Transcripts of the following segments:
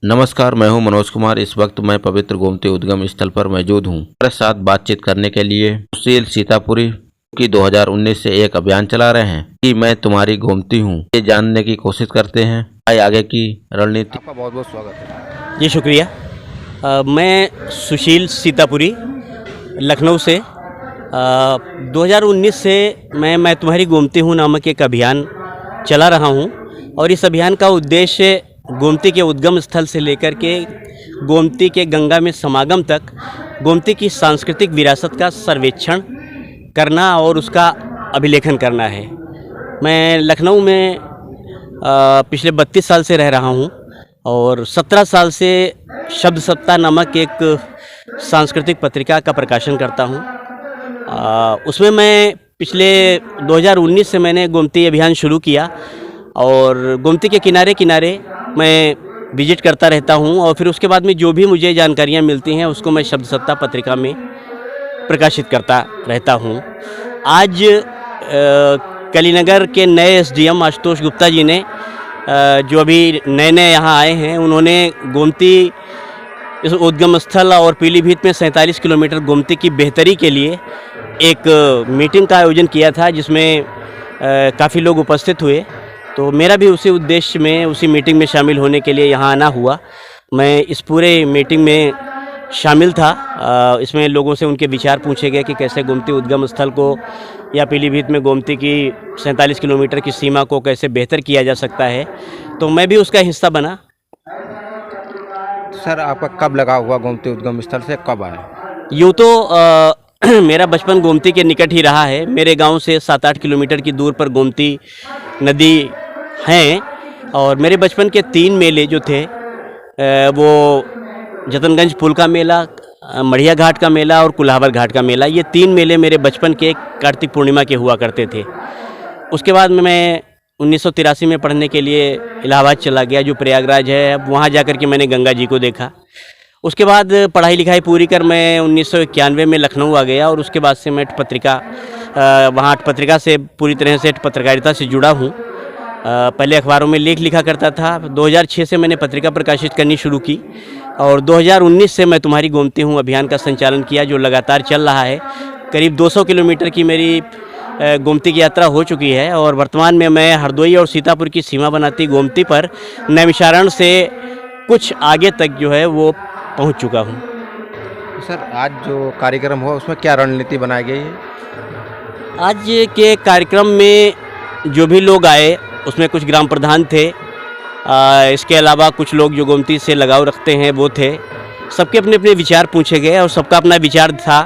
नमस्कार, मैं हूं मनोज कुमार। इस वक्त मैं पवित्र गोमती उद्गम स्थल पर मौजूद हूं। हमारे साथ बातचीत करने के लिए सुशील सीतापुरी की 2019 से एक अभियान चला रहे हैं कि मैं तुम्हारी गोमती हूं। ये जानने की कोशिश करते हैं आगे की रणनीति। आपका बहुत बहुत स्वागत है। जी शुक्रिया। मैं सुशील सीतापुरी लखनऊ से 2019 से मैं तुम्हारी गोमती हूँ नामक एक अभियान चला रहा हूँ और इस अभियान का उद्देश्य गोमती के उद्गम स्थल से लेकर के गोमती के गंगा में समागम तक गोमती की सांस्कृतिक विरासत का सर्वेक्षण करना और उसका अभिलेखन करना है। मैं लखनऊ में पिछले 32 साल से रह रहा हूँ और 17 साल से शब्द सत्ता नामक एक सांस्कृतिक पत्रिका का प्रकाशन करता हूँ। उसमें मैं पिछले 2019 से मैंने गोमती अभियान शुरू किया और गोमती के किनारे किनारे मैं विजिट करता रहता हूँ और फिर उसके बाद में जो भी मुझे जानकारियाँ मिलती हैं उसको मैं शब्द सत्ता पत्रिका में प्रकाशित करता रहता हूँ। आज कलीनगर के नए एसडीएम आशुतोष गुप्ता जी ने जो अभी नए नए यहाँ आए हैं, उन्होंने गोमती इस उद्गम स्थल और पीलीभीत में 47 किलोमीटर गोमती की बेहतरी के लिए एक मीटिंग का आयोजन किया था जिसमें काफ़ी लोग उपस्थित हुए। तो मेरा भी उसी उद्देश्य में उसी मीटिंग में शामिल होने के लिए यहाँ आना हुआ। मैं इस पूरे मीटिंग में शामिल था। इसमें लोगों से उनके विचार पूछे गए कि कैसे गोमती उद्गम स्थल को या पीलीभीत में गोमती की 47 किलोमीटर की सीमा को कैसे बेहतर किया जा सकता है, तो मैं भी उसका हिस्सा बना। सर, आपका कब लगा हुआ गोमती उद्गम स्थल से कब आया? यूँ तो मेरा बचपन गोमती के निकट ही रहा है। मेरे गांव से 7-8 किलोमीटर की दूर पर गोमती नदी हैं और मेरे बचपन के 3 मेले जो थे वो जतनगंज पुल का मेला, मढ़िया घाट का मेला और कुल्हावर घाट का मेला, ये 3 मेले मेरे बचपन के कार्तिक पूर्णिमा के हुआ करते थे। उसके बाद में मैं 1983 में पढ़ने के लिए इलाहाबाद चला गया जो प्रयागराज है। अब वहाँ जाकर के मैंने गंगा जी को देखा। उसके बाद पढ़ाई लिखाई पूरी कर मैं 1991 में लखनऊ आ गया और उसके बाद से मैं वहाँ पत्रिका से पूरी तरह से पत्रकारिता से जुड़ा हूँ। पहले अखबारों में लेख लिखा करता था। 2006 से मैंने पत्रिका प्रकाशित करनी शुरू की और 2019 से मैं तुम्हारी गोमती हूँ अभियान का संचालन किया जो लगातार चल रहा है। करीब 200 किलोमीटर की मेरी गोमती की यात्रा हो चुकी है और वर्तमान में मैं हरदोई और सीतापुर की सीमा बनाती गोमती पर नैमिषारण से कुछ आगे तक जो है वो पहुंच चुका हूं। सर, आज जो कार्यक्रम हुआ उसमें क्या रणनीति बनाई गई है? आज के कार्यक्रम में जो भी लोग आए उसमें कुछ ग्राम प्रधान थे, इसके अलावा कुछ लोग जो गोमती से लगाव रखते हैं वो थे। सबके अपने अपने विचार पूछे गए और सबका अपना विचार था।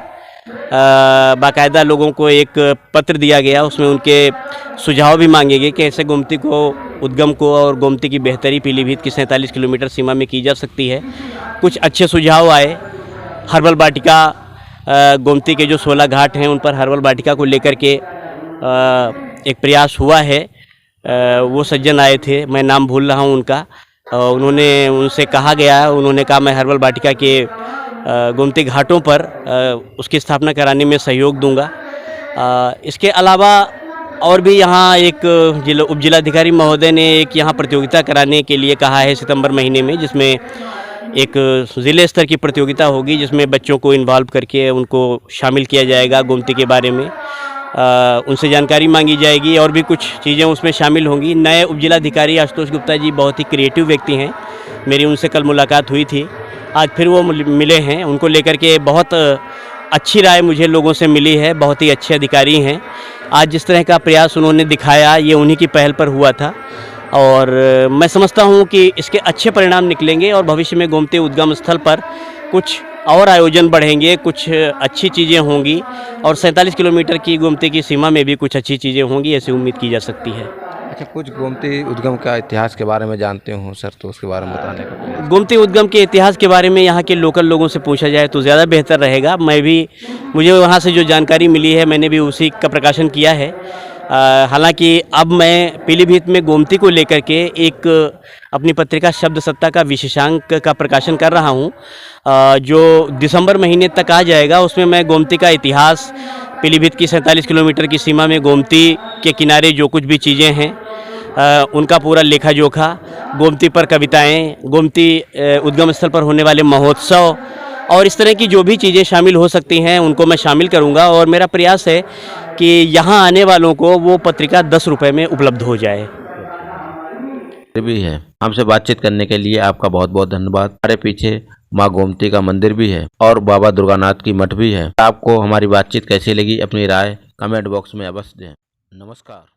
बाकायदा लोगों को एक पत्र दिया गया, उसमें उनके सुझाव भी मांगे गए कि ऐसे गोमती को उद्गम को और गोमती की बेहतरी पीलीभीत की 47 किलोमीटर सीमा में की जा सकती है। कुछ अच्छे सुझाव आए। हर्बल वाटिका, गोमती के जो 16 घाट हैं उन पर हर्बल वाटिका को लेकर के एक प्रयास हुआ है। वो सज्जन आए थे, मैं नाम भूल रहा हूँ उनका। उनसे कहा गया, उन्होंने कहा मैं हर्बल वाटिका के गोमती घाटों पर उसकी स्थापना कराने में सहयोग दूंगा। इसके अलावा और भी यहाँ एक उप जिलाधिकारी महोदय ने एक यहाँ प्रतियोगिता कराने के लिए कहा है सितंबर महीने में, जिसमें एक ज़िले स्तर की प्रतियोगिता होगी जिसमें बच्चों को इन्वॉल्व करके उनको शामिल किया जाएगा। गोमती के बारे में उनसे जानकारी मांगी जाएगी और भी कुछ चीज़ें उसमें शामिल होंगी। नए उप जिलाधिकारी आशुतोष गुप्ता जी बहुत ही क्रिएटिव व्यक्ति हैं। मेरी उनसे कल मुलाकात हुई थी, आज फिर वो मिले हैं। उनको लेकर के बहुत अच्छी राय मुझे लोगों से मिली है। बहुत ही अच्छे अधिकारी हैं। आज जिस तरह का प्रयास उन्होंने दिखाया ये उन्हीं की पहल पर हुआ था और मैं समझता हूँ कि इसके अच्छे परिणाम निकलेंगे और भविष्य में गोमती उद्गम स्थल पर कुछ और आयोजन बढ़ेंगे, कुछ अच्छी चीज़ें होंगी और 47 किलोमीटर की गोमती की सीमा में भी कुछ अच्छी चीज़ें होंगी, ऐसी उम्मीद की जा सकती है। अच्छा, कुछ गोमती उद्गम का इतिहास के बारे में जानते हो सर, तो उसके बारे में बताने का। गोमती उद्गम के इतिहास के बारे में यहाँ के लोकल लोगों से पूछा जाए तो ज़्यादा बेहतर रहेगा। मुझे वहाँ से जो जानकारी मिली है मैंने भी उसी का प्रकाशन किया है। हालांकि अब मैं पीलीभीत में गोमती को लेकर के एक अपनी पत्रिका शब्द सत्ता का विशेषांक का प्रकाशन कर रहा हूँ जो दिसंबर महीने तक आ जाएगा। उसमें मैं गोमती का इतिहास, पीलीभीत की 47 किलोमीटर की सीमा में गोमती के किनारे जो कुछ भी चीज़ें हैं उनका पूरा लेखा जोखा, गोमती पर कविताएं, गोमती उद्गम स्थल पर होने वाले महोत्सव और इस तरह की जो भी चीज़ें शामिल हो सकती हैं उनको मैं शामिल करूंगा। और मेरा प्रयास है कि यहाँ आने वालों को वो पत्रिका 10 रुपये में उपलब्ध हो जाए। भी है। हमसे बातचीत करने के लिए आपका बहुत बहुत धन्यवाद। हमारे पीछे माँ गोमती का मंदिर भी है और बाबा दुर्गानाथ की मठ भी है। आपको हमारी बातचीत कैसी लगी, अपनी राय कमेंट बॉक्स में अवश्य दें। नमस्कार।